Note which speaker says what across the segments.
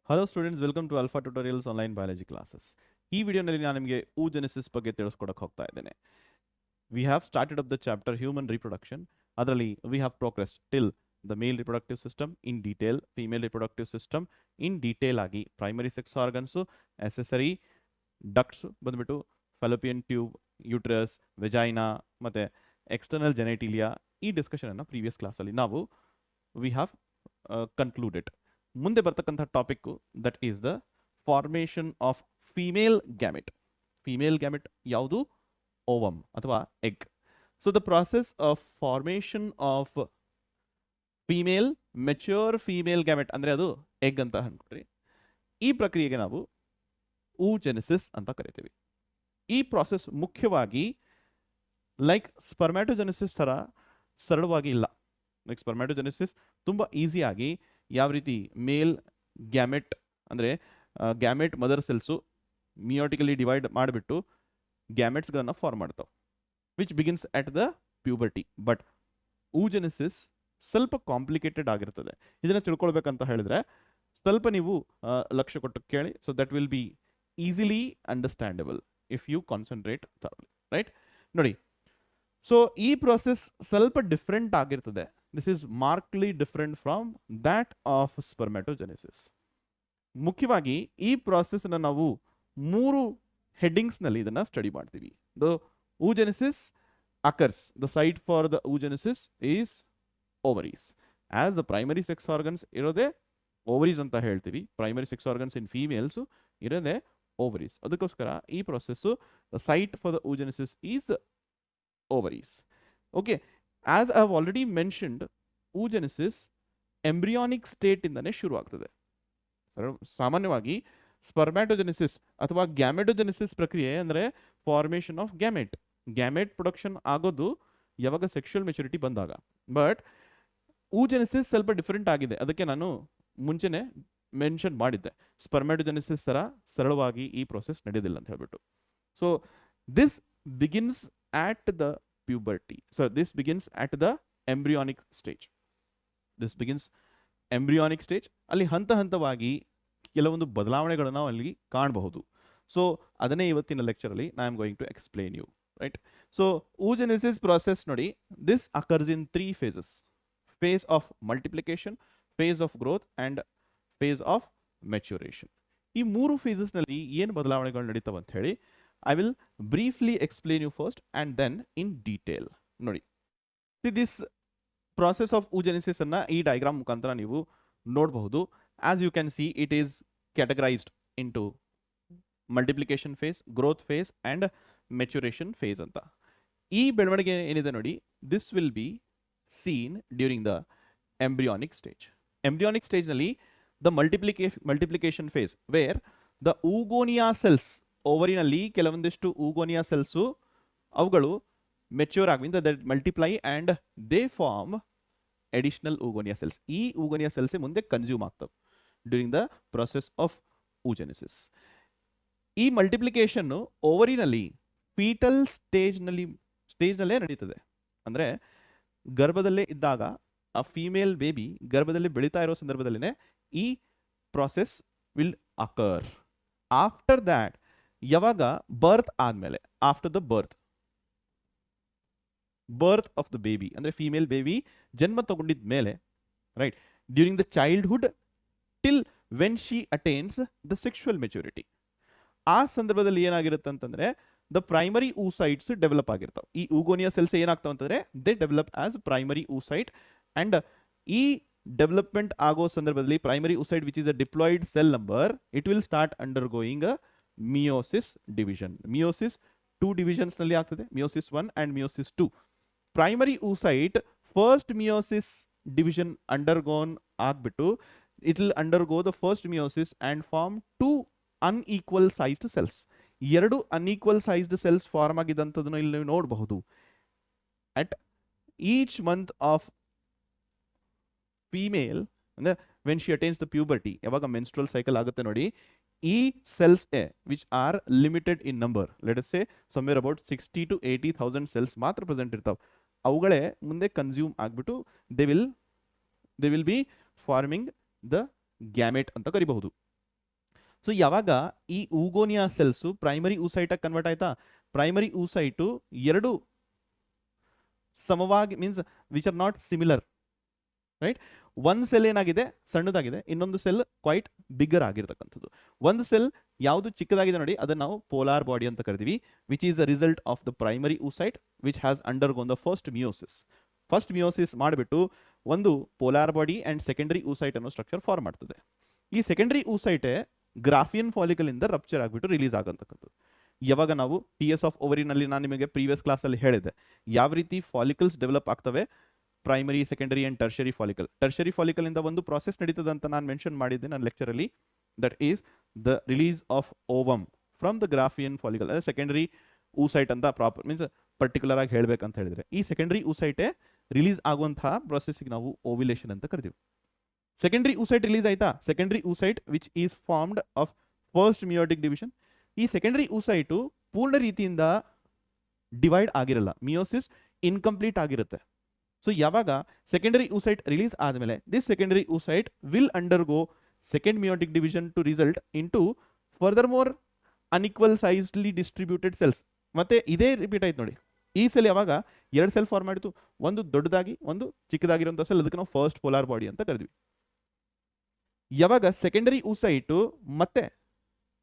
Speaker 1: Hello students, welcome to Alpha Tutorials online biology classes. ಈ ವಿಡಿಯೋನಲ್ಲಿ ನಾನು ನಿಮಗೆ oogenesis ಬಗ್ಗೆ ತಿಳಿಸ್ಕೊಡಕ್ಕೆ ಹೋಗ್ತಾ ಇದ್ದೇನೆ. We have started up the chapter human reproduction. ಅದರಲ್ಲಿ we have progressed till the male reproductive system in detail, female reproductive system in detail ಆಗಿ, primary sex organs, accessory ducts ಬಂದ್ಬಿಟ್ಟು ಫೆಲೋಪಿಯನ್ ಟ್ಯೂಬ್, ಯೂಟ್ರಸ್, ವೆಜೈನಾ ಮತ್ತು external genitalia. ಈ ಡಿಸ್ಕಷನನ್ನು previous ಕ್ಲಾಸಲ್ಲಿ ನಾವು we have concluded. ಮುಂದೆ ಬರ್ತಕ್ಕಂಥ topic that is the formation of female gamete. Female gamete ಯಾವುದು? ಓವಮ್ ಅಥವಾ egg. So the process of formation of female mature female gamete ಅಂದರೆ ಅದು ಎಗ್ ಅಂತ ಅನ್ಕೊಡ್ರಿ. ಈ ಪ್ರಕ್ರಿಯೆಗೆ ನಾವು oogenesis ಅಂತ ಕರಿತೀವಿ. ಈ ಪ್ರಾಸೆಸ್ ಮುಖ್ಯವಾಗಿ ಲೈಕ್ ಸ್ಪರ್ಮ್ಯಾಟೋಜೆನೆಸಿಸ್ ಥರ ಸರಳವಾಗಿ ಇಲ್ಲ. ಲೈಕ್ ಸ್ಪರ್ಮ್ಯಾಟೋಜೆನೆಸಿಸ್ ತುಂಬ ಈಸಿಯಾಗಿ ಯಾವ ರೀತಿ ಮೇಲ್ ಗ್ಯಾಮೆಟ್ ಅಂದರೆ gamete mother cells meiotically divide ಮಾಡಿಬಿಟ್ಟು ಗ್ಯಾಮೆಟ್ಸ್ಗಳನ್ನು ಫಾರ್ಮ್ ಮಾಡ್ತಾವೆ, which begins at the puberty. But oogenesis ಸ್ವಲ್ಪ ಕಾಂಪ್ಲಿಕೇಟೆಡ್ ಆಗಿರ್ತದೆ. ಇದನ್ನು ತಿಳ್ಕೊಳ್ಬೇಕಂತ ಹೇಳಿದ್ರೆ ಸ್ವಲ್ಪ ನೀವು ಲಕ್ಷ್ಯ ಕೊಟ್ಟು ಕೇಳಿ. So that will be easily understandable if you concentrate thoroughly, right? ನೋಡಿ, ಸೊ ಈ ಪ್ರಾಸೆಸ್ ಸ್ವಲ್ಪ ಡಿಫ್ರೆಂಟ್ ಆಗಿರ್ತದೆ. This is markedly different from that of spermatogenesis. ಮುಖ್ಯವಾಗಿ ಈ ಪ್ರಾಸೆಸ್ನ ನಾವು 3 ಹೆಡ್ಡಿಂಗ್ಸ್ನಲ್ಲಿ ಇದನ್ನು ಸ್ಟಡಿ ಮಾಡ್ತೀವಿ. The oogenesis occurs, the site for the oogenesis is ovaries. As the primary sex organs ಇರೋದೇ ovaries ಅಂತ ಹೇಳ್ತೀವಿ. ಪ್ರೈಮರಿ ಸೆಕ್ಸ್ ಆರ್ಗನ್ಸ್ ಇನ್ ಫೀಮೇಲ್ಸು ಇರೋದೇ ovaries. ಅದಕ್ಕೋಸ್ಕರ ಈ process the site for the oogenesis is ovaries. Okay, as I have already mentioned, oogenesis embryonic state ಇಂದನೇ ಶುರು ಆಗ್ತದೆ. ಸಾಮಾನ್ಯವಾಗಿ spermatogenesis ಅಥವಾ ಗ್ಯಾಮೆಟೋಜೆನೆಸಿಸ್ ಪ್ರಕ್ರಿಯೆ ಅಂದರೆ formation of gamete. Gamete production ಆಗೋದು ಯಾವಾಗ ಸೆಕ್ಷುವಲ್ ಮೆಚುರಿಟಿ ಬಂದಾಗ. ಬಟ್ oogenesis ಸ್ವಲ್ಪ ಡಿಫ್ರೆಂಟ್ ಆಗಿದೆ. ಅದಕ್ಕೆ ನಾನು ಮುಂಚೆನೆ ಮೆನ್ಷನ್ ಮಾಡಿದ್ದೆ, ಸ್ಪರ್ಮ್ಯಾಟೋಜೆನೆಸಿಸ್ ಥರ ಸರಳವಾಗಿ ಈ ಪ್ರೊಸೆಸ್ ನಡೆಯೋದಿಲ್ಲ ಅಂತ ಹೇಳ್ಬಿಟ್ಟು. So this begins at the puberty. So this begins at the embryonic stage. This begins embryonic stage. ಅಲ್ಲಿ ಹಂತ ಹಂತವಾಗಿ ಕೆಲವೊಂದು ಬದಲಾವಣೆಗಳನ್ನು ಅಲ್ಲಿ ಕಾಣಬಹುದು. ಸೊ ಅದನ್ನೇ ಇವತ್ತಿನ ಲೆಕ್ಚರಲ್ಲಿ I am going to explain you, right? So oogenesis process ನೋಡಿ, this occurs in 3 phases. Phase of multiplication, phase of growth and phase of maturation. ಈ 3 ಫೇಸಸ್ನಲ್ಲಿ ಏನು ಬದಲಾವಣೆಗಳು ನಡೀತಾವೆ ಅಂತ ಹೇಳಿ I will briefly explain you first and then in detail. ನೋಡಿ, see this process of oogenesis ಅನ್ನ ಈ diagram ಮುಖಾಂತರ ನೀವು ನೋಡಬಹುದು. As you can see, it is categorized into multiplication phase, growth phase and maturation phase ಅಂತ. ಈ ಬೆಳವಣಿಗೆ ಏನಿದೆ ನೋಡಿ, this will be seen during the embryonic stage. Embryonic stage ನಲ್ಲಿ the multiplication phase where the oogonia cells, ಓವರಿನಲ್ಲಿ ಕೆಲವೊಂದಿಷ್ಟು oogonia cells ಅವುಗಳು mature ಆಗಿ that multiply and they form additional oogonia cells. ಈ oogonia ಸೆಲ್ಸ್ ಮುಂದೆ ಕನ್ಸ್ಯೂಮ್ ಆಗ್ತವೆ during the process of oogenesis. ಈ ಮಲ್ಟಿಪ್ಲಿಕೇಶನ್ನು ಓವರಿನಲ್ಲಿ foetal ಸ್ಟೇಜ್ನಲ್ಲೇ ನಡೀತದೆ. ಅಂದರೆ ಗರ್ಭದಲ್ಲೇ ಇದ್ದಾಗ ಆ ಫೀಮೇಲ್ ಬೇಬಿ ಗರ್ಭದಲ್ಲಿ ಬೆಳೀತಾ ಇರೋ ಸಂದರ್ಭದಲ್ಲೇ ಈ process will occur. After that ಯಾವಾಗ ಬರ್ತ್ ಆದಮೇಲೆ, after the birth of the baby ಅಂದರೆ ಫೀಮೇಲ್ ಬೇಬಿ ಜನ್ಮ ತಗೊಂಡಿದ ಮೇಲೆ, right, during the childhood till when she attains the sexual maturity. ಆ ಸಂದರ್ಭದಲ್ಲಿ ಏನಾಗಿರುತ್ತೆ ಅಂತಂದರೆ ದ ಪ್ರೈಮರಿ oocytes ಡೆವಲಪ್ ಆಗಿರ್ತಾವೆ. ಈ oogonia ಸೆಲ್ಸ್ ಏನಾಗ್ತಾವೆ ಅಂತಂದರೆ they develop as primary oocyte. And ಈ ಡೆವಲಪ್ಮೆಂಟ್ ಆಗೋ ಸಂದರ್ಭದಲ್ಲಿ primary oocyte which is a diploid cell number, it will start undergoing a meiosis division. Meiosis 2 ಡಿವಿಷನ್ಸ್ನಲ್ಲಿ ಆಗ್ತದೆ, meiosis 1 and meiosis 2. Primary oocyte first meiosis division undergone ಆಗಿಬಿಟ್ಟು it will undergo the first meiosis and form 2 unequal sized cells. 2 unequal sized cells form ಆಗಿದ್ದಂಥದ್ದನ್ನು ಇಲ್ಲಿ ನೀವು ನೋಡಬಹುದು. At each month of female ಅಂದರೆ when she attains the puberty, ಯಾವಾಗ menstrual cycle ಆಗುತ್ತೆ ನೋಡಿ, ಈ cells which are limited in number, let us say somewhere about 60,000 to 80,000 cells ಮಾತ್ರ ಪ್ರೆಸೆಂಟ್ ಇರ್ತಾವೆ. ಅವುಗಳೇ ಮುಂದೆ ಕನ್ಸ್ಯೂಮ್ ಆಗಿಬಿಟ್ಟು they will be farming the gamete ಅಂತ ಕರಿಬಹುದು. ಸೊ ಯಾವಾಗ ಈ ಊಗೋನಿಯಾ ಸೆಲ್ಸು ಪ್ರೈಮರಿ ಊಸೈಟಾಗಿ ಕನ್ವರ್ಟ್ ಆಯ್ತಾ, ಪ್ರೈಮರಿ ಊಸೈಟು ಎರಡು ಸಮವಾಗಿ means which are not similar, right. ಒಂದು ಸೆಲ್ ಏನಾಗಿದೆ ಸಣ್ಣದಾಗಿದೆ, ಇನ್ನೊಂದು ಸೆಲ್ ಕ್ವೈಟ್ ಬಿಗ್ಗರ್ ಆಗಿರ್ತಕ್ಕಂಥದ್ದು. ಒಂದು ಸೆಲ್ ಯಾವುದು ಚಿಕ್ಕದಾಗಿದೆ ನೋಡಿ ಅದನ್ನು ನಾವು ಪೋಲಾರ್ ಬಾಡಿ ಅಂತ ಕರಿತೀವಿ, which is a result of the primary oocyte which has undergone the first meiosis. First meiosis ಮಾಡಿಬಿಟ್ಟು ಒಂದು polar body and secondary oocyte ಅನ್ನೋ ಸ್ಟ್ರಕ್ಚರ್ ಫಾರ್ಮ್ ಮಾಡ್ತದೆ. ಈ ಸೆಕೆಂಡರಿ ಊಸೈಟೇ ಗ್ರಾಫಿಯನ್ ಫಾಲಿಕಲ್ ಇಂದ ರಪ್ಚರ್ ಆಗಿಬಿಟ್ಟು ರಿಲೀಸ್ ಆಗಂತಕ್ಕಂಥದ್ದು. ಯಾವಾಗ ನಾವು TS ಆಫ್ ಓವರಿನಲ್ಲಿ ನಾನು ನಿಮಗೆ ಪ್ರೀವಿಯಸ್ ಕ್ಲಾಸಲ್ಲಿ ಹೇಳಿದೆ ಯಾವ ರೀತಿ ಫಾಲಿಕಲ್ಸ್ ಡೆವಲಪ್ ಆಗ್ತವೆ, primary, secondary and tertiary follicle. Tertiary follicle ಇಂದ ಒಂದು ಪ್ರಾಸೆಸ್ ನಡೀತದೆ ಅಂತ ನಾನು ಮೆನ್ಷನ್ ಮಾಡಿದ್ದೆ ನನ್ನ ಲೆಕ್ಚರಲ್ಲಿ, that is the release of ovum from the Graafian follicle. ಅದೇ ಸೆಕೆಂಡರಿ ಊಸೈಟ್ ಅಂತ ಪ್ರಾಪರ್ ಮೀನ್ಸ್ ಪರ್ಟಿಕ್ಯುಲರ್ ಆಗಿ ಹೇಳಬೇಕಂತ ಹೇಳಿದ್ರೆ ಈ ಸೆಕೆಂಡರಿ ಊಸೈಟೇ ರಿಲೀಸ್ ಆಗುವಂತಹ ಪ್ರೊಸೆಸ್ಗೆ ನಾವು ಓವ್ಯುಲೇಷನ್ ಅಂತ ಕರಿತೀವಿ. ಸೆಕೆಂಡರಿ ಊಸೈಟ್ ರಿಲೀಸ್ ಆಯ್ತಾ, secondary oocyte which is formed of first meiotic division. ಈ ಸೆಕೆಂಡರಿ ಊಸೈಟು ಪೂರ್ಣ ರೀತಿಯಿಂದ ಡಿವೈಡ್ ಆಗಿರಲ್ಲ, ಮಿಯೋಸಿಸ್ ಇನ್ಕಂಪ್ಲೀಟ್ ಆಗಿರುತ್ತೆ. ಸೊ ಯಾವಾಗ ಸೆಕೆಂಡರಿ ಊಸೈಟ್ ರಿಲೀಸ್ ಆದಮೇಲೆ this secondary oocyte will undergo second meiotic division to result in to further more unequal sizely distributed cells. ಮತ್ತೆ ಇದೇ repeat ಆಯ್ತು ನೋಡಿ, ಈ ಸೆಲ್ ಯಾವಾಗ ಎರಡು ಸೆಲ್ ಫಾರ್ಮ್ ಮಾಡಿತು, ಒಂದು ದೊಡ್ಡದಾಗಿ ಒಂದು ಚಿಕ್ಕದಾಗಿರುವಂಥ ಸೆಲ್, ಅದಕ್ಕೆ ನಾವು ಫಸ್ಟ್ ಪೋಲಾರ್ ಬಾಡಿ ಅಂತ ಕರಿದ್ವಿ. ಯಾವಾಗ ಸೆಕೆಂಡರಿ ಊಸೈಟು ಮತ್ತೆ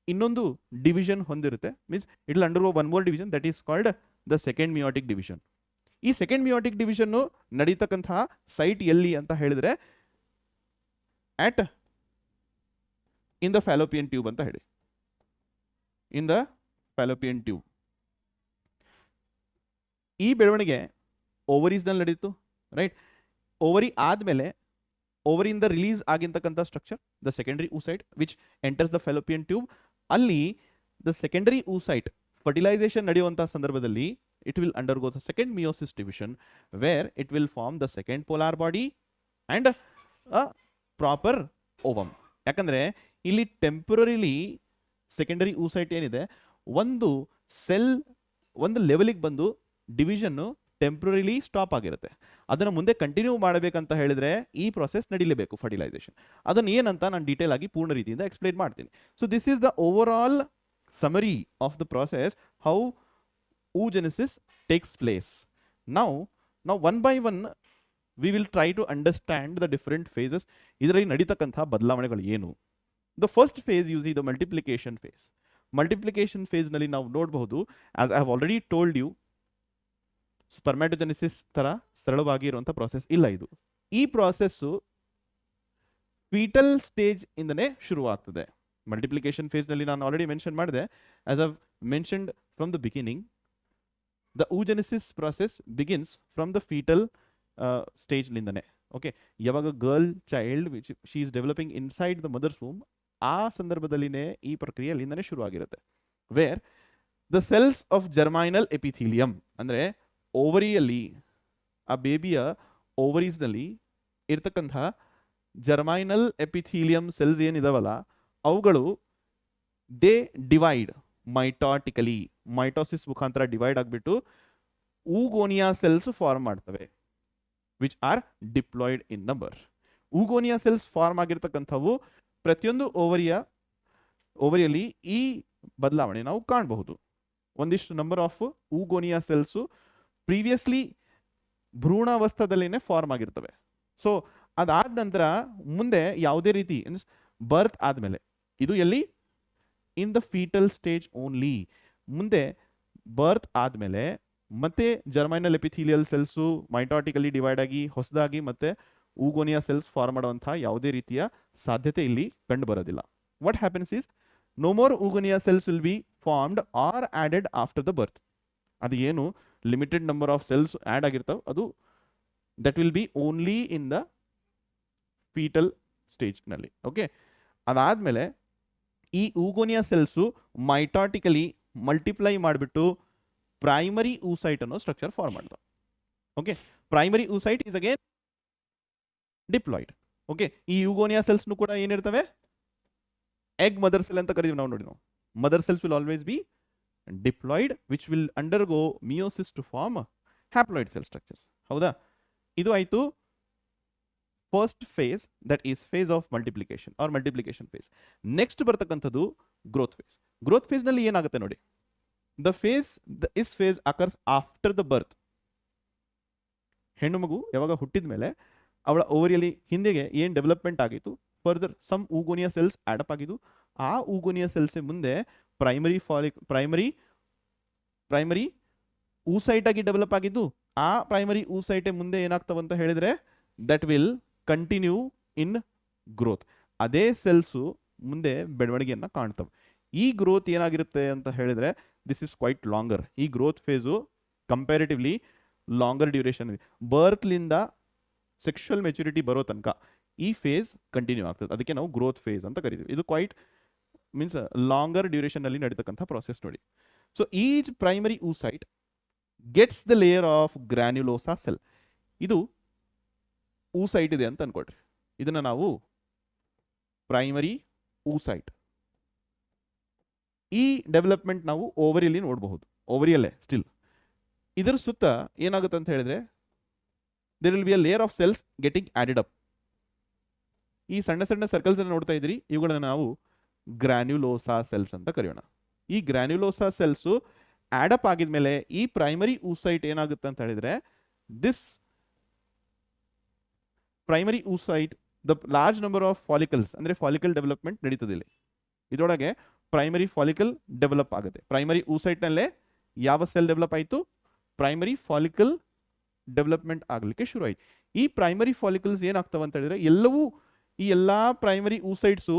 Speaker 1: ಇನ್ನೊಂದು ಡಿವಿಷನ್ ಹೊಂದಿರುತ್ತೆ, means it will undergo one more division that is called the second meiotic division. ಈ ಸೆಕೆಂಡ್ ಮಿಯೋಟಿಕ್ ಡಿವಿಷನ್ ನಡೀತಕ್ಕಂತಹ ಸೈಟ್ ಎಲ್ಲಿ ಅಂತ ಹೇಳಿದ್ರೆ at in the Fallopian tube ಅಂತ ಹೇಳಿ, ಇನ್ ದ ಫ್ಯಾಲೋಪಿಯನ್ ಟ್ಯೂಬ್. ಈ ಬೆಳವಣಿಗೆ ಓವರೀಸ್ನಲ್ಲಿ ನಡೀತು, ರೈಟ್. ಓವರಿ ಆದಮೇಲೆ ಓವರಿಯಿಂದ ರಿಲೀಸ್ ಆಗಿರ್ತಕ್ಕಂಥ structure the secondary oocyte which enters the Fallopian tube. ಅಲ್ಲಿ ದ ಸೆಕೆಂಡರಿ ಊಸೈಟ್ ಫರ್ಟಿಲೈಸೇಷನ್ ನಡೆಯುವಂಥ ಸಂದರ್ಭದಲ್ಲಿ it will undergo the second meiosis division where it will form the second polar body and a proper ovum. ಯಾಕಂದ್ರೆ ಇಲ್ಲಿ ಟೆಂಪರರಿಲಿ secondary oocyte ಏನಿದೆ ಒಂದು cell ಒಂದು ಲೆವೆಲಿಗೆ ಬಂದು division ಟೆಂಪ್ರರಿಲಿ stop ಆಗಿರುತ್ತೆ. ಅದನ್ನು ಮುಂದೆ ಕಂಟಿನ್ಯೂ ಮಾಡಬೇಕಂತ ಹೇಳಿದ್ರೆ ಈ ಪ್ರೊಸೆಸ್ ನಡೀಲೇಬೇಕು ಫರ್ಟಿಲೈಸೇಷನ್. ಅದನ್ನು ಏನಂತ ನಾನು ಡೀಟೇಲ್ ಆಗಿ ಪೂರ್ಣ ರೀತಿಯಿಂದ ಎಕ್ಸ್ಪ್ಲೈನ್ ಮಾಡ್ತೀನಿ. So this is the over all summary of the process how oogenesis takes place. Now one by one we will try to understand the different phases. ಇದರಲ್ಲಿ ನಡೀತಕ್ಕಂತಹ ಬದಲಾವಣೆಗಳು ಏನು. The first phase you see the multiplication phase. Multiplication phase ನಲ್ಲಿ ನಾವು ನೋಡಬಹುದು, as I have already told you, spermatogenesis ತರ ಸರಳವಾಗಿ ಇರುವಂಥ process ಇಲ್ಲ ಇದು. ಈ ಪ್ರಾಸೆಸ್ಸು ಫೀಟಲ್ ಸ್ಟೇಜ್ ಇಂದನೇ ಶುರುವಾಗ್ತದೆ. ಮಲ್ಟಿಪ್ಲಿಕೇಶನ್ ಫೇಸ್ ನಲ್ಲಿ ನಾನು ಆಲ್ರೆಡಿ ಮೆನ್ಷನ್ ಮಾಡಿದೆ, as I've mentioned from the beginning, the oogenesis process begins from the foetal stage ನಿಂದನೇ. ಓಕೆ, ಯಾವಾಗ girl child which she is developing inside the mother's womb, ಆ ಸಂದರ್ಭದಲ್ಲಿನೇ ಈ ಪ್ರಕ್ರಿಯೆ ಅಲ್ಲಿಂದನೇ ಶುರುವಾಗಿರುತ್ತೆ. Where the cells of germinal epithelium, ಅಂದರೆ ಓವರಿಯಲ್ಲಿ ಆ ಬೇಬಿಯ ಓವರೀಸ್ನಲ್ಲಿ ಇರ್ತಕ್ಕಂಥ ಜರ್ಮೈನಲ್ ಎಪಿಥೀಲಿಯಂ ಸೆಲ್ಸ್ ಏನಿದಾವಲ್ಲ ಅವುಗಳು ದೇ ಡಿವೈಡ್ ಮೈಟಾಟಿಕಲಿ, ಮೈಟೋಸಿಸ್ ಮುಖಾಂತರ ಡಿವೈಡ್ ಆಗಿಬಿಟ್ಟು ಊಗೋನಿಯಾ ಸೆಲ್ಸ್ ಫಾರ್ಮ್ ಮಾಡ್ತವೆ which are diploid in number. Oogonia cells form ಆಗಿರ್ತಕ್ಕಂಥವು ಪ್ರತಿಯೊಂದು ಓವರಿಯಲ್ಲಿ ಈ ಬದಲಾವಣೆ ನಾವು ಕಾಣಬಹುದು. ಒಂದಿಷ್ಟು number of oogonia cells previously ಭ್ರೂಣಾವಸ್ಥೆದಲ್ಲಿನೇ ಫಾರ್ಮ್ ಆಗಿರ್ತವೆ. ಸೊ ಅದಾದ ನಂತರ ಮುಂದೆ ಯಾವುದೇ ರೀತಿ ಬರ್ತ್ ಆದಮೇಲೆ, ಇದು ಎಲ್ಲಿ in the foetal stage only, ಮುಂದೆ ಬರ್ತ್ ಆದಮೇಲೆ ಮತ್ತೆ germinal epithelial cells mitotically divide ಆಗಿ ಹೊಸದಾಗಿ ಮತ್ತೆ ಊಗೋನಿಯಾ ಸೆಲ್ಸ್ ಫಾರ್ಮ್ ಮಾಡುವಂತಹ ಯಾವುದೇ ರೀತಿಯ ಸಾಧ್ಯತೆ ಇಲ್ಲಿ ಕಂಡು ಬರೋದಿಲ್ಲ. What happens is no more oogonia cells will be formed or added after the birth. ಅದು ಏನು limited number of cells add ಆಗಿರ್ತಾವೆ, ಅದು that will be only in the ಫೀಟಲ್ ಸ್ಟೇಜ್ನಲ್ಲಿ. ಓಕೆ, ಅದಾದಮೇಲೆ ಈ ಊಗೋನಿಯಾ ಸೆಲ್ಸು ಮೈಟಾಟಿಕಲಿ ಮಲ್ಟಿಪ್ಲೈ ಮಾಡಿಬಿಟ್ಟು primary oocyte ಅನ್ನೋ ಸ್ಟ್ರಕ್ಚರ್ ಫಾರ್ಮ್ ಮಾಡ್ತಾವೆ. Okay, primary oocyte is again diploid. Okay, ಈ ಊಗೋನಿಯಾ ಸೆಲ್ಸ್ನು ಕೂಡ ಏನಿರ್ತವೆ ಎಗ್ ಮದರ್ ಸೆಲ್ ಅಂತ ಕರಿತೀವಿ ನಾವು. ನೋಡಿ, ನಾವು mother cells will always be diploid which will undergo meiosis to form haploid cell structures. ಹೌದಾ, ಇದು ಆಯಿತು first phase, that is phase of multiplication or multiplication phase. Next ಬರ್ತಕ್ಕಂಥದ್ದು ಗ್ರೋತ್ ಫೇಸ್. ಗ್ರೋತ್ ಫೇಸ್ ನಲ್ಲಿ ಏನಾಗುತ್ತೆ ನೋಡಿ, the phase is phase occurs after the birth. ಹೆಣ್ಣು ಮಗು ಯಾವಾಗ ಹುಟ್ಟಿದ ಮೇಲೆ ಅವಳ ಓವರಿಯಲ್ಲಿ ಹಿಂದೆಗೆ ಏನು ಡೆವಲಪ್ಮೆಂಟ್ ಆಗಿತ್ತು, further some oogonia cells add up ಆಗಿದ್ದು, ಆ ಊಗೋನಿಯಾ ಸೆಲ್ಸ್ ಮುಂದೆ ಪ್ರೈಮರಿ ಊಸೈಟ್ ಆಗಿ ಡೆವಲಪ್ ಆಗಿದ್ದು, ಆ ಪ್ರೈಮರಿ ಊಸೈಟೆ ಮುಂದೆ ಏನಾಗ್ತವಂತ ಹೇಳಿದ್ರೆ that will continue in growth. ಅದೇ ಸೆಲ್ಸು ಮುಂದೆ ಬೆಳವಣಿಗೆಯನ್ನು ಕಾಣ್ತವೆ. ಈ ಗ್ರೋತ್ ಏನಾಗಿರುತ್ತೆ ಅಂತ ಹೇಳಿದ್ರೆ ದಿಸ್ ಇಸ್ ಕ್ವೈಟ್ ಲಾಂಗರ್. ಈ growth phase comparatively longer duration ಇದೆ. ಬರ್ತ್ಲಿಂದ ಸೆಕ್ಷುವಲ್ ಮೆಚುರಿಟಿ ಬರೋ ತನಕ ಈ ಫೇಸ್ ಕಂಟಿನ್ಯೂ ಆಗ್ತದೆ. ಅದಕ್ಕೆ ನಾವು ಗ್ರೋತ್ ಫೇಸ್ ಅಂತ ಕರಿತೀವಿ. ಇದು ಕ್ವೈಟ್ ಮೀನ್ಸ್ ಲಾಂಗರ್ ಡ್ಯೂರೇಷನ್ ಅಲ್ಲಿ ನಡೀತಕ್ಕಂಥ ಪ್ರಾಸೆಸ್ ನೋಡಿ. So each primary oocyte gets the layer of granulosa cell. ಇದು ಊಸೈಟ್ ಇದೆ ಅಂತ ಅನ್ಕೊಡ್ರಿ. ಇದನ್ನ ನಾವು ಪ್ರೈಮರಿ ಊಸೈಟ್. ಈ ಡೆವಲಪ್ಮೆಂಟ್ ನಾವು ಓವರಿಯಲ್ಲಿ ನೋಡಬಹುದು, ಓವರಿಯಲ್ಲೇ ಸ್ಟಿಲ್. ಇದರ ಸುತ್ತ ಏನಾಗುತ್ತೆ ಅಂತ ಹೇಳಿದ್ರೆ there will be a layer of cells getting added up. ಈ ಸಣ್ಣ ಸಣ್ಣ ಸರ್ಕಲ್ಸ್ ಅನ್ನು ನೋಡ್ತಾ ಇದ್ರಿ, ಇವುಗಳನ್ನ ನಾವು ಗ್ರಾನ್ಯುಲೋಸಾ ಸೆಲ್ಸ್ ಅಂತ ಕರೆಯೋಣ. ಈ ಗ್ರಾನ್ಯುಲೋಸಾ ಸೆಲ್ಸು ಆಡಪ್ ಆಗಿದ್ಮೇಲೆ ಈ ಪ್ರೈಮರಿ ಊಸೈಟ್ ಏನಾಗುತ್ತೆ ಅಂತ ಹೇಳಿದ್ರೆ this primary oocyte the large number of follicles, ಅಂದ್ರೆ ಫಾಲಿಕಲ್ ಡೆವಲಪ್ಮೆಂಟ್ ನಡೀತದೆ ಇಲ್ಲಿ. ಇದರೊಳಗೆ ಪ್ರೈಮರಿ ಫಾಲಿಕಲ್ ಡೆವಲಪ್ ಆಗುತ್ತೆ. ಪ್ರೈಮರಿ ಊಸೈಟ್ನಲ್ಲೇ ಯಾವ ಸೆಲ್ ಡೆವಲಪ್ ಆಯಿತು, ಪ್ರೈಮರಿ ಫಾಲಿಕಲ್ ಡೆವಲಪ್ಮೆಂಟ್ ಆಗಲಿಕ್ಕೆ ಶುರು ಆಯಿತು. ಈ ಪ್ರೈಮರಿ ಫಾಲಿಕಲ್ಸ್ ಏನಾಗ್ತವೆ ಅಂತ ಹೇಳಿದ್ರೆ ಎಲ್ಲವೂ ಈ ಎಲ್ಲ ಪ್ರೈಮರಿ ಊಸೈಟ್ಸು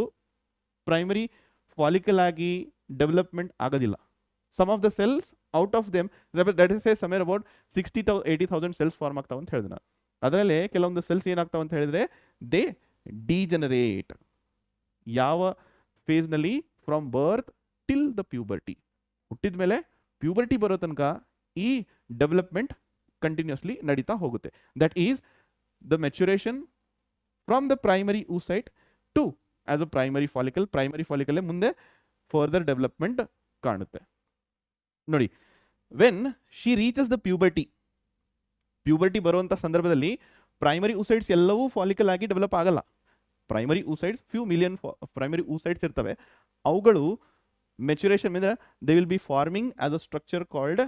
Speaker 1: ಪ್ರೈಮರಿ ಫಾಲಿಕಲ್ ಆಗಿ ಡೆವಲಪ್ಮೆಂಟ್ ಆಗೋದಿಲ್ಲ. Some of the cells out of them that is a somewhere about 60,000-80,000 cells form ಆಗ್ತಾವ ಅಂತ ಹೇಳಿದೆ ನಾನು. ಅದರಲ್ಲಿ ಕೆಲವೊಂದು ಸೆಲ್ಸ್ ಏನಾಗ್ತಾವ ಅಂತ ಹೇಳಿದ್ರೆ ದೇ ಡಿಜನರೇಟ್. ಯಾವ ಫೇಸ್ನಲ್ಲಿ? From birth till the puberty. ಹುಟ್ಟಿದ ಮೇಲೆ ಪ್ಯೂಬರ್ಟಿ ಬರೋ ತನಕ ಈ ಡೆವಲಪ್ಮೆಂಟ್ ಕಂಟಿನ್ಯೂಸ್ಲಿ ನಡೀತಾ ಹೋಗುತ್ತೆ. That is the maturation from the primary oocyte to as a primary follicle. Primary follicle ಮುಂದೆ ಫರ್ದರ್ ಡೆವಲಪ್ಮೆಂಟ್ ಕಾಣುತ್ತೆ ನೋಡಿ. When she reaches the puberty, puberty ಬರುವಂಥ ಸಂದರ್ಭದಲ್ಲಿ ಪ್ರೈಮರಿ ಊಸೈಟ್ಸ್ ಎಲ್ಲವೂ ಫಾಲಿಕಲ್ ಆಗಿ ಡೆವಲಪ್ ಆಗಲ್ಲ. Primary oocytes few million primary oocytes ಇರ್ತವೆ. ಅವುಗಳು ಮೆಚುರೇಷನ್ ಮೇಲೆ they will be forming as a structure called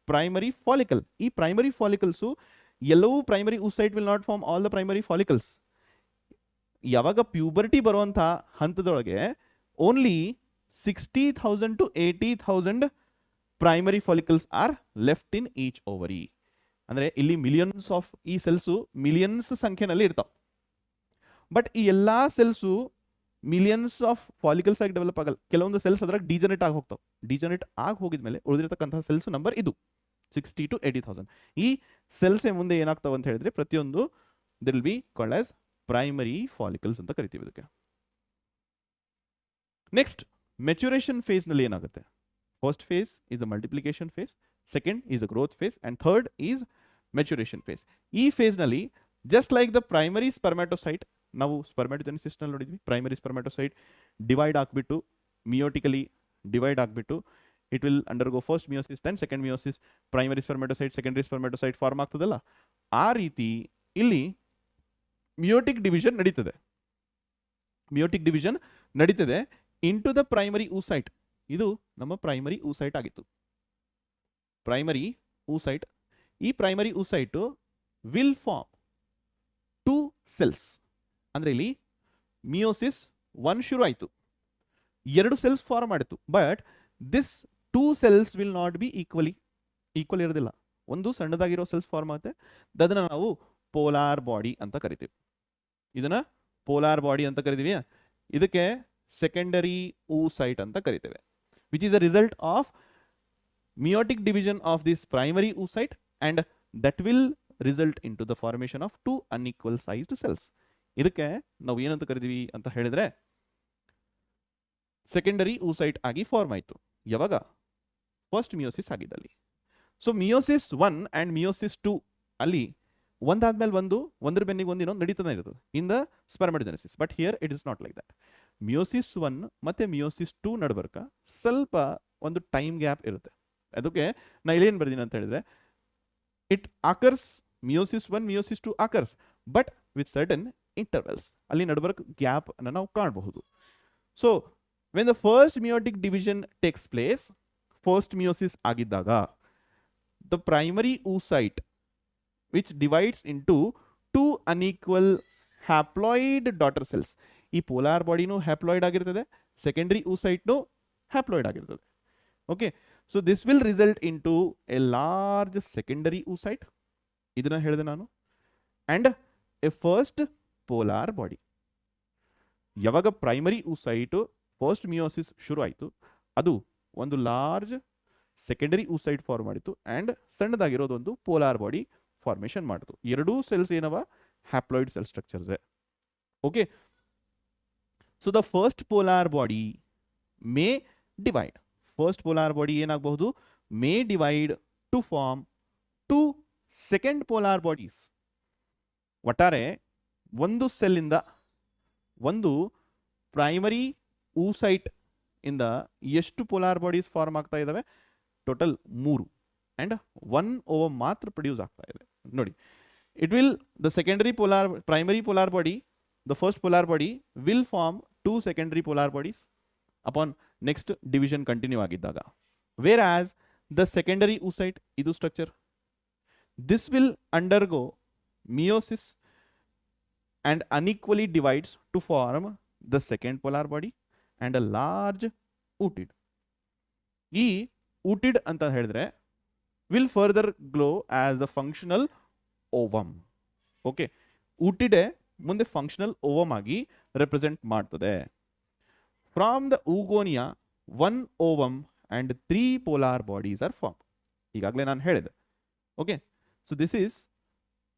Speaker 1: primary follicle. ಈ ಪ್ರೈಮರಿ ಫಾಲಿಕಲ್ಸು ಎಲ್ಲವೂ primary oocyte will not form all the primary follicles. ಯಾವಾಗ puberty ಬರುವಂಥ ಹಂತದೊಳಗೆ only 60,000 to 80,000 primary follicles are left in each ovary. ಅಂದರೆ ಇಲ್ಲಿ millions of ಈ cells millions ಸಂಖ್ಯೆನಲ್ಲಿ ಇರ್ತಾವೆ. ಬಟ್ ಈ ಎಲ್ಲ ಸೆಲ್ಸು ಮಿಲಿಯನ್ಸ್ ಆಫ್ ಫಾಲಿಕಲ್ಸ್ ಆಗಿ ಡೆವಲಪ್ ಆಗಲ್ಲ. ಕೆಲವೊಂದು ಸೆಲ್ಸ್ ಅದ್ರಾಗ ಡಿಜನರೇಟ್ ಆಗಿ ಹೋಗ್ತಾವೆ. ಡಿಜನರೇಟ್ ಆಗಿ ಹೋಗಿದ್ಮೇಲೆ ಉಳಿದಿರತಕ್ಕಂತಹ ಸೆಲ್ಸ್ ನಂಬರ್ ಇದು 60 to 80,000. ಈ ಸೆಲ್ಸ್ ಮುಂದೆ ಏನಾಗ್ತಾವೆ ಅಂತ ಹೇಳಿದ್ರೆ ಪ್ರತಿಯೊಂದು this will be called as primary follicles ಅಂತ ಕರಿತೀವಿ ಇದಕ್ಕೆ. ನೆಕ್ಸ್ಟ್ ಮೆಚುರೇಷನ್ ಫೇಸ್ ನಲ್ಲಿ ಏನಾಗುತ್ತೆ? First phase is the multiplication phase, second is the growth phase and third is maturation phase. ಈ ಫೇಸ್ ನಲ್ಲಿ just like the primary spermatocyte, ನಾವು spermatogenesis ನಲ್ಲಿ ನೋಡಿದ್ವಿ. ಪ್ರೈಮರಿ ಸ್ಪರ್ಮ್ಯಾಟೋಸೈಟ್ ಡಿವೈಡ್ ಆಗ್ಬಿಟ್ಟು ಮಿಯೋಟಿಕಲಿ ಡಿವೈಡ್ ಆಗ್ಬಿಟ್ಟು it will undergo first meiosis then second meiosis. Primary spermatocyte secondary spermatocyte form ಆಗ್ತದಲ್ಲ, ಆ ರೀತಿ ಇಲ್ಲಿ ಮಿಯೋಟಿಕ್ ಡಿವಿಷನ್ ನಡೀತದೆ. ಮಿಯೋಟಿಕ್ ಡಿವಿಷನ್ ನಡೀತದೆ ಇಂಟು ದ ಪ್ರೈಮರಿ ಊಸೈಟ್. ಇದು ನಮ್ಮ ಪ್ರೈಮರಿ ಊಸೈಟ್ ಆಗಿತ್ತು. Primary oocyte. ಈ ಪ್ರೈಮರಿ ಊಸೈಟು ವಿಲ್ ಫಾರ್ಮ್ 2 ಸೆಲ್ಸ್. ಅಂದರೆ ಇಲ್ಲಿ ಮಿಯೋಸಿಸ್ 1 ಶುರು ಆಯಿತು, 2 ಸೆಲ್ಸ್ ಫಾರ್ಮ್ ಮಾಡಿತು. But this 2 cells will not B equal ಇರೋದಿಲ್ಲ. ಒಂದು ಸಣ್ಣದಾಗಿರೋ ಸೆಲ್ಸ್ ಫಾರ್ಮ್ ಆಗುತ್ತೆ, ಅದನ್ನು ನಾವು ಪೋಲಾರ್ ಬಾಡಿ ಅಂತ ಕರಿತೀವಿ. ಇದನ್ನ ಪೋಲಾರ್ ಬಾಡಿ ಅಂತ ಕರಿತೀವಿ. ಇದಕ್ಕೆ ಸೆಕೆಂಡರಿ oocyte ಅಂತ ಕರಿತೇವೆ, which is a result of meiotic division of this primary oocyte and that will result into the formation of 2 unequal sized cells. ಇದಕ್ಕೆ ನಾವು ಏನಂತ ಕರಿತೀವಿ ಅಂತ ಹೇಳಿದ್ರೆ ಸೆಕೆಂಡರಿ oocyte ಆಗಿ ಫಾರ್ಮ್ ಆಯಿತು. ಯಾವಾಗ? ಫಸ್ಟ್ ಮಿಯೋಸಿಸ್ ಆಗಿದ್ದಲ್ಲಿ. ಸೊ ಮಿಯೋಸಿಸ್ 1 ಅಂಡ್ ಮಿಯೋಸಿಸ್ 2 ಅಲ್ಲಿ ಒಂದಾದ್ಮೇಲೆ ಒಂದ್ರ ಬೆನ್ನಿಗೆ ಒಂದು ಇನ್ನೊಂದು ನಡೀತಾನೆ ಇರ್ತದೆ in the spermatogenesis. But here it is not like that. Meiosis 1 ಮತ್ತೆ ಮಿಯೋಸಿಸ್ 2 ನಡ್ಬರ್ಕ ಸ್ವಲ್ಪ ಒಂದು ಟೈಮ್ ಗ್ಯಾಪ್ ಇರುತ್ತೆ. ಅದಕ್ಕೆ ನಾ ಇಲ್ಲೇನು ಬರ್ದೀನಿ ಅಂತ ಹೇಳಿದ್ರೆ it occurs meiosis 1 meiosis 2 occurs but with certain intervals. ಅಲ್ಲಿ ನಡುಬರ್ಕ್ ಗ್ಯಾಪ್ ಅನ್ನು ನಾವು ಕಾಣಬಹುದು. So when the first meiotic division takes place, first meiosis ಆಗಿದ್ದಾಗ the primary oocyte which divides into two unequal haploid daughter cells. ಈ polar bodyನು haploid ಆಗಿರ್ತದೆ, secondary oocyteನು haploid ಆಗಿರ್ತದೆ. Okay, so this will result into a large secondary oocyte, ಇದನ್ನ ಹೇಳಿದೆ ನಾನು, and a first polar body. ಯಾವಾಗ primary oocyte first meiosis ಶುರು ಆಯಿತು, ಅದು ಒಂದು ಲಾರ್ಜ್ ಸೆಕೆಂಡರಿ oocyte ಫಾರ್ಮ್ ಮಾಡಿತು ಆ್ಯಂಡ್ ಸಣ್ಣದಾಗಿರೋದೊಂದು ಪೋಲಾರ್ ಬಾಡಿ ಫಾರ್ಮೇಷನ್ ಮಾಡಿತು. ಎರಡೂ ಸೆಲ್ಸ್ ಏನವ haploid cell structures. Okay, so the first polar body may divide, first polar body ಏನಾಗಬಹುದು, may divide to form two second polar bodies. ಒಟ್ಟಾರೆ ಒಂದು ಸೆಲ್ಲಿಂದ ಒಂದು primary oocyte ಇಂದ ಎಷ್ಟು ಪೋಲಾರ್ ಬಾಡೀಸ್ ಫಾರ್ಮ್ ಆಗ್ತಾ ಇದ್ದಾವೆ, ಟೋಟಲ್ 3 ಆ್ಯಂಡ್ 1 ಓವಮ್ ಮಾತ್ರ ಪ್ರೊಡ್ಯೂಸ್ ಆಗ್ತಾ ಇದೆ. ನೋಡಿ, it will the secondary polar primary polar body, the first polar body will form 2 secondary polar bodies upon next division continue ಆಗಿದ್ದಾಗ. Whereas the secondary oocyte, ಇದು structure, this will undergo meiosis and unequally divides to form the second polar body and a large ootid. ಈ ootid ಅಂತ ಹೇಳಿದ್ರೆ will further grow as a functional ovum. Okay, ootid ಮುಂದೆ functional ovum ಆಗಿ represent ಮಾಡ್ತದೆ. From the oogonia 1 ovum and 3 polar bodies are formed. ಈಗಾಗಲೇ ನಾನು ಹೇಳಿದೆ. Okay, so this is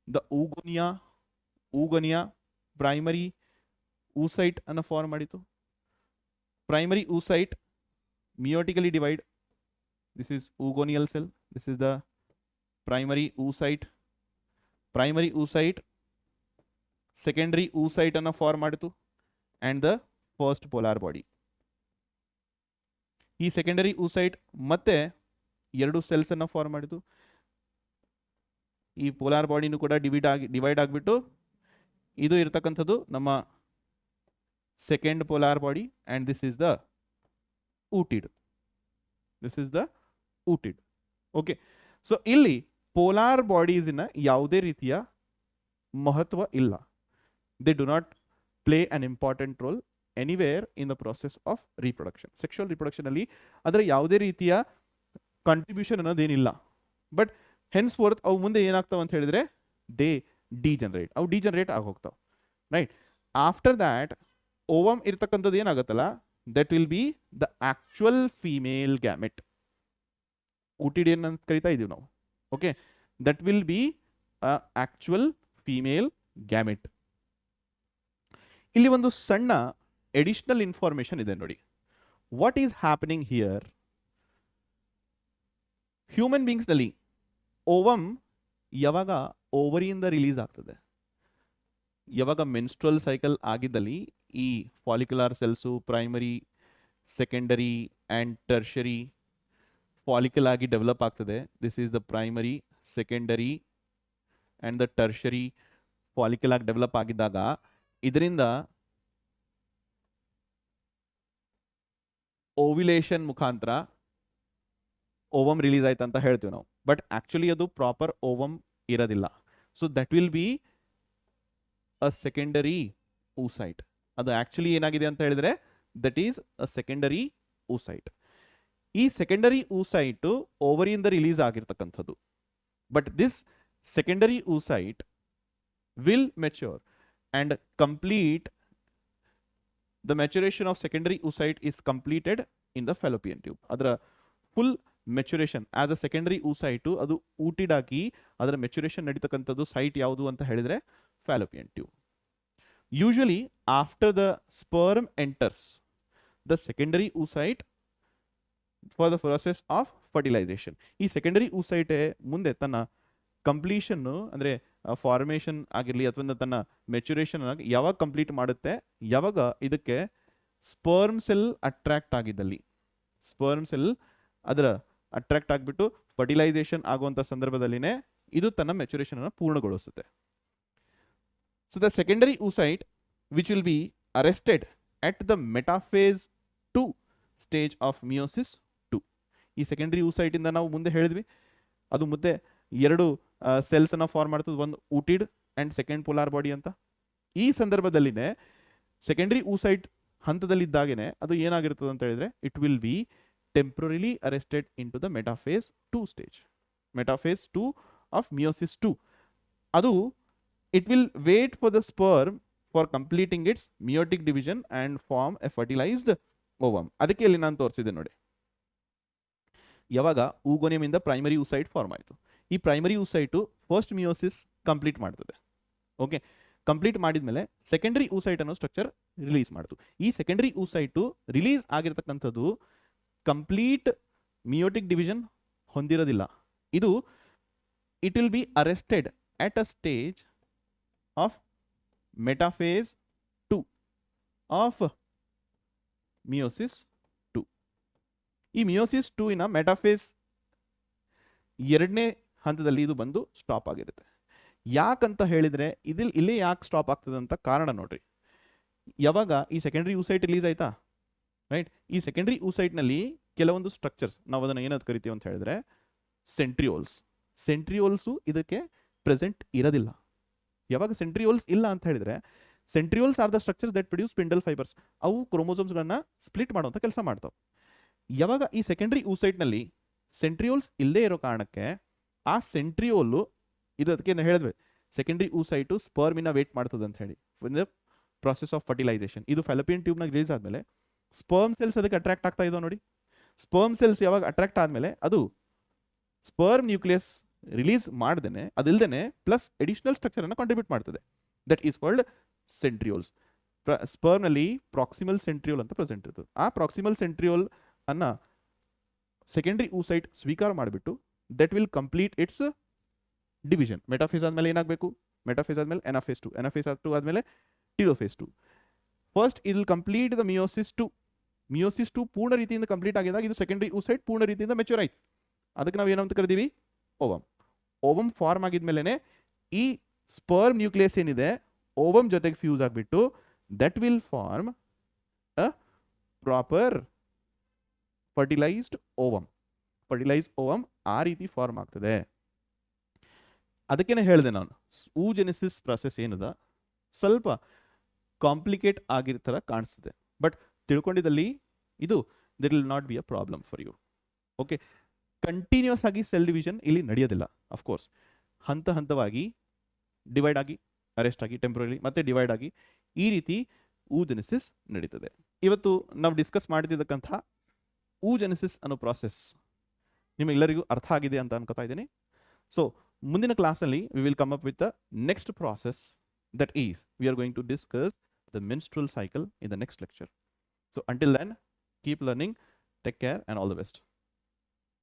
Speaker 1: the oogonia primary oocyte ಅನ್ನು ಫಾರ್ಮ್ ಮಾಡಿತು. Primary oocyte meiotically divide. This is oogonial cell. This is the primary oocyte. Primary oocyte secondary oocyte ಅನ್ನು form ಮಾಡಿತು and the first polar body. ಈ secondary oocyte ಮತ್ತೆ ಎರಡು cells ಅನ್ನು form ಮಾಡಿತು. ಈ ಪೋಲಾರ್ ಬಾಡಿನೂ ಕೂಡ ಡಿವೈಡ್ ಆಗಿಬಿಟ್ಟು ಇದು ಇರತಕ್ಕಂಥದ್ದು ನಮ್ಮ second polar body and this is the ooted. This is the ooted. Okay, so ಇಲ್ಲಿ ಪೋಲಾರ್ ಬಾಡೀಸಿನ ಯಾವುದೇ ರೀತಿಯ ಮಹತ್ವ ಇಲ್ಲ. They do not play an important role anywhere in the process of reproduction. Sexual reproduction ಅಲ್ಲಿ ಅದರ ಯಾವುದೇ ರೀತಿಯ ಕಾಂಟ್ರಿಬ್ಯೂಷನ್ ಅನ್ನೋದೇನಿಲ್ಲ. ಬಟ್ ಹೆನ್ಸ್ ಫೋರ್ತ್ ಅವು ಮುಂದೆ ಏನಾಗ್ತಾವ ಅಂತ ಹೇಳಿದ್ರೆ ದೇ ಡಿಜನರೇಟ್, ಅವು ಡಿಜನರೇಟ್ ಆಗಿ ಹೋಗ್ತಾವೆ. ರೈಟ್, ಆಫ್ಟರ್ ದ್ಯಾಟ್ ಓವಮ್ ಇರ್ತಕ್ಕಂಥದ್ದು ಏನಾಗುತ್ತಲ್ಲ, that will be the actual female gamete. ooted ಅಂತ ಕರಿತಾ ಇದೀವಿ ನಾವು. Okay, that will be actual female gamete. ಇಲ್ಲಿ ಒಂದು ಸಣ್ಣ ಎಡಿಷನಲ್ ಇನ್ಫಾರ್ಮೇಶನ್ ಇದೆ ನೋಡಿ. What is happening here, human ಬೀಯಿಂಗ್ಸ್ನಲ್ಲಿ ಓವಮ್ ಯಾವಾಗ ಓವರಿಯಿಂದ ರಿಲೀಸ್ ಆಗ್ತದೆ, ಯಾವಾಗ ಮೆನ್ಸ್ಟ್ರಲ್ ಸೈಕಲ್ ಆಗಿದ್ದಲ್ಲಿ ಈ follicular cells primary, secondary and tertiary follicle ಆಗಿ ಡೆವಲಪ್ ಆಗ್ತದೆ. This is the primary, secondary and the tertiary follicle ಆಗಿ ಡೆವಲಪ್ ಆಗಿದ್ದಾಗ ಇದರಿಂದ ಓವ್ಯುಲೇಷನ್ ಮುಖಾಂತರ ಓವಮ್ ರಿಲೀಸ್ ಆಯ್ತು ಅಂತ ಹೇಳ್ತೀವಿ ನಾವು. ಬಟ್ ಆಕ್ಚುಲಿ ಅದು ಪ್ರಾಪರ್ ಓವಮ್ ಇರೋದಿಲ್ಲ. So that will be a secondary oocyte. ಅದು ಆಕ್ಚುಲಿ ಏನಾಗಿದೆ ಅಂತ ಹೇಳಿದ್ರೆ that is a secondary oocyte. ಈ ಸೆಕೆಂಡರಿ oocyte ಓವರಿಯಿಂದ ರಿಲೀಸ್ ಆಗಿರ್ತಕ್ಕಂಥದ್ದು. But this secondary oocyte will mature and complete. The maturation of secondary oocyte is completed in the fallopian tube. ಅದರ full maturation as a secondary oocyte ಅದು ooted ಆಗಿ ಅದರ maturation ನಡೀತಕ್ಕಂಥದ್ದು site ಯಾವುದು ಅಂತ ಹೇಳಿದ್ರೆ fallopian tube. Usually after the sperm enters the secondary oocyte for the process of fertilization. ಈ secondary oocyte ಮುಂದೆ ತನ್ನ ಕಂಪ್ಲೀಷನ್ ಅಂದರೆ ಫಾರ್ಮೇಷನ್ ಆಗಿರಲಿ ಅಥವಾ ತನ್ನ ಮೆಚುರೇಷನ್ ಆಗಿ ಯಾವಾಗ ಕಂಪ್ಲೀಟ್ ಮಾಡುತ್ತೆ, ಯಾವಾಗ ಇದಕ್ಕೆ ಸ್ಪರ್ಮ್ ಸೆಲ್ ಅಟ್ರಾಕ್ಟ್ ಆಗಿದ್ದಲ್ಲಿ, ಸ್ಪರ್ಮ್ ಸೆಲ್ ಅದರ ಅಟ್ರಾಕ್ಟ್ ಆಗಿಬಿಟ್ಟು ಫರ್ಟಿಲೈಸೇಷನ್ ಆಗುವಂಥ ಸಂದರ್ಭದಲ್ಲಿನೇ ಇದು ತನ್ನ ಮೆಚುರೇಷನ್ ಅನ್ನು ಪೂರ್ಣಗೊಳಿಸುತ್ತೆ. So the secondary oocyte which will be arrested at the metaphase 2 stage of meiosis 2. ಈ ಸೆಕೆಂಡರಿ oocyte ಇಂದ ನಾವು ಮುಂದೆ ಹೇಳಿದ್ವಿ ಅದು ಮುಂದೆ ಎರಡು ಸೆಲ್ಸ್ ಅನ್ನ ಫಾರ್ಮ್ ಮಾಡ್ತದೆ, ಒಂದು ಊಟಿಡ್ ಅಂಡ್ ಸೆಕೆಂಡ್ ಪೋಲಾರ್ ಬಾಡಿ ಅಂತ. ಈ ಸಂದರ್ಭದಲ್ಲಿನೇ ಸೆಕೆಂಡರಿ oocyte ಹಂತದಲ್ಲಿದ್ದಾಗೇನೆ ಅದು ಏನಾಗಿರ್ತದೆ ಅಂತ ಹೇಳಿದ್ರೆ it will be temporarily arrested into the metaphase 2 stage, metaphase 2 of meiosis 2. ಅದು it will wait for the sperm for completing its meiotic division and form a fertilized ovum. ಅದಕ್ಕೆ ಇಲ್ಲಿ ನಾನು ತೋರಿಸಿದೆ ನೋಡಿ, ಯಾವಾಗ oogoneum ಇಂದ ಪ್ರೈಮರಿ oocyte ಫಾರ್ಮ್ ಆಯಿತು, ಈ primary oocyte first meiosis complete ಮಾಡ್ತದೆ. ಓಕೆ, ಕಂಪ್ಲೀಟ್ ಮಾಡಿದ್ಮೇಲೆ ಸೆಕೆಂಡರಿ oocyte ಅನ್ನೋ ಸ್ಟ್ರಕ್ಚರ್ ರಿಲೀಸ್ ಮಾಡ್ತು. ಈ ಸೆಕೆಂಡರಿ oocyte ರಿಲೀಸ್ ಆಗಿರ್ತಕ್ಕಂಥದ್ದು ಕಂಪ್ಲೀಟ್ ಮಿಯೋಟಿಕ್ ಡಿವಿಷನ್ ಹೊಂದಿರೋದಿಲ್ಲ. ಇದು it will be arrested at a stage of metaphase 2 of meiosis 2. ಈ ಮಿಯೋಸಿಸ್ 2 ಇನ ಮೆಟಾಫೇಸ್ ಎರಡನೇ ಹಂತದಲ್ಲಿ ಇದು ಬಂದು ಸ್ಟಾಪ್ ಆಗಿರುತ್ತೆ. ಯಾಕಂತ ಹೇಳಿದ್ರೆ ಇಲ್ಲೇ ಯಾಕೆ ಸ್ಟಾಪ್ ಆಗ್ತದೆ ಅಂತ ಕಾರಣ ನೋಡ್ರಿ. ಯಾವಾಗ ಈ ಸೆಕೆಂಡರಿ oocyte ರಿಲೀಸ್ ಆಯ್ತಾ, ರೈಟ್, ಈ ಸೆಕೆಂಡರಿ oocyte ನಲ್ಲಿ ಕೆಲವೊಂದು ಸ್ಟ್ರಕ್ಚರ್ಸ್ ನಾವು ಅದನ್ನು ಏನಂತ ಕರಿತೀವಿ ಅಂತ ಹೇಳಿದ್ರೆ ಸೆಂಟ್ರಿಯೋಲ್ಸು ಇದಕ್ಕೆ ಪ್ರೆಸೆಂಟ್ ಇರೋದಿಲ್ಲ. ಯಾವಾಗ ಸೆಂಟ್ರಿಯೋಲ್ಸ್ ಇಲ್ಲ ಅಂತ ಹೇಳಿದ್ರೆ centrioles are the structures that produce spindle fibres, ಅವು ಕ್ರೋಮೋಸೋಮ್ಸ್ಗಳನ್ನ ಸ್ಪ್ಲಿಟ್ ಮಾಡುವಂಥ ಕೆಲಸ ಮಾಡ್ತಾವೆ. ಯಾವಾಗ ಈ ಸೆಕೆಂಡರಿ oocyte ನಲ್ಲಿ ಸೆಂಟ್ರಿಯೋಲ್ಸ್ ಇಲ್ಲದೆ ಇರೋ ಕಾರಣಕ್ಕೆ ಆ ಸೆಂಟ್ರಿಯೋಲು ಇದು ಅದಕ್ಕೆ ಹೇಳಿದ್ವಿ ಸೆಕೆಂಡರಿ oocyte ಸ್ಪರ್ಮಿನ ವೇಟ್ ಮಾಡ್ತದೆ ಅಂತ ಹೇಳಿ in the process of fertilization. ಇದು ಫೆಲಪಿಯನ್ ಟ್ಯೂಬ್ನ ರಿಲೀಸ್ ಆದಮೇಲೆ ಸ್ಪರ್ಮ್ ಸೆಲ್ಸ್ ಅದಕ್ಕೆ ಅಟ್ರಾಕ್ಟ್ ಆಗ್ತಾ ಇದಾವೆ ನೋಡಿ. ಸ್ಪರ್ಮ್ ಸೆಲ್ಸ್ ಯಾವಾಗ ಅಟ್ರಾಕ್ಟ್ ಆದಮೇಲೆ ಅದು ಸ್ಪರ್ಮ್ ನ್ಯೂಕ್ಲಿಯಸ್ ರಿಲೀಸ್ ಮಾಡ್ದೇನೆ ಅದಿಲ್ದೇನೆ ಪ್ಲಸ್ ಎಡಿಷನಲ್ ಸ್ಟ್ರಕ್ಚರ್ ಅನ್ನು ಕಾಂಟ್ರಿಬ್ಯೂಟ್ ಮಾಡ್ತದೆ, that is called centrioles. Sperm ನಲ್ಲಿ ಪ್ರಾಕ್ಸಿಮಲ್ ಸೆಂಟ್ರಿಯೋಲ್ ಅಂತ ಪ್ರೆಸೆಂಟ್ ಇರ್ತದೆ. ಆ ಪ್ರಾಕ್ಸಿಮಲ್ ಸೆಂಟ್ರಿಯೋಲ್ ಅನ್ನ ಸೆಕೆಂಡರಿ oocyte ಸ್ವೀಕಾರ ಮಾಡಿಬಿಟ್ಟು that will complete its division. Metaphase ಆದ್ಮೇಲೆ ಏನಾಗಬೇಕು, ಮೆಟಾಫೇಸ್ ಆದ್ಮೇಲೆ ಎನಾಫೇಸ್ 2, ಎನಾಫೇಸ್ 2 ಆದ್ಮೇಲೆ telophase 2. First it will complete the meiosis 2. Meiosis 2 ಪೂರ್ಣ ರೀತಿಯಿಂದ ಕಂಪ್ಲೀಟ್ ಆಗಿದಾಗ ಇದು ಸೆಕೆಂಡರಿ oocyte ಪೂರ್ಣ ರೀತಿಯಿಂದ ಮೆಚೂರ್ ಆಯ್ತು. ಅದಕ್ಕೆ ನಾವು ಏನಂತ ಕರಿತೀವಿ, ಓವಮ್. ಓವಮ್ ಫಾರ್ಮ್ ಆಗಿದ್ಮೇಲೆ ಈ ಸ್ಪರ್ಮ್ ನ್ಯೂಕ್ಲಿಯಸ್ ಏನಿದೆ ಓವಮ್ ಜೊತೆಗೆ ಫ್ಯೂಸ್ ಆಗಿಬಿಟ್ಟು that will form a proper fertilized ovum. Fertilized ovum ಆ ರೀತಿ ಫಾರ್ಮ್ ಆಗ್ತದೆ. ಅದಕ್ಕೇನೆ ಹೇಳಿದೆ ನಾನು oogenesis ಪ್ರಾಸೆಸ್ ಏನದ ಸ್ವಲ್ಪ ಕಾಂಪ್ಲಿಕೇಟ್ ಆಗಿರೋ ಥರ ಕಾಣಿಸ್ತದೆ, ಬಟ್ ತಿಳ್ಕೊಂಡಿದ್ದಲ್ಲಿ ಇದು there will not be a problem for you. Okay, continuous ಆಗಿ ಸೆಲ್ ಡಿವಿಷನ್ ಇಲ್ಲಿ ನಡೆಯೋದಿಲ್ಲ. ಅಫ್ಕೋರ್ಸ್ ಹಂತ ಹಂತವಾಗಿ ಡಿವೈಡ್ ಆಗಿ ಅರೆಸ್ಟ್ ಆಗಿ ಟೆಂಪ್ರರಿ ಮತ್ತೆ ಡಿವೈಡ್ ಆಗಿ ಈ ರೀತಿ oogenesis ನಡೀತದೆ. ಇವತ್ತು ನಾವು ಡಿಸ್ಕಸ್ ಮಾಡ್ತಿದ್ದಕ್ಕಂಥ oogenesis ಅನ್ನೋ ಪ್ರಾಸೆಸ್ ನಿಮಗೆಲ್ಲರಿಗೂ ಅರ್ಥ ಆಗಿದೆ ಅಂತ ಅನ್ಕೋತಾ ಇದ್ದೀನಿ. ಸೊ ಮುಂದಿನ ಕ್ಲಾಸಲ್ಲಿ we will come up with the next process, that is we are going to discuss the menstrual cycle in the next lecture. So until then, keep learning, take care and all the best.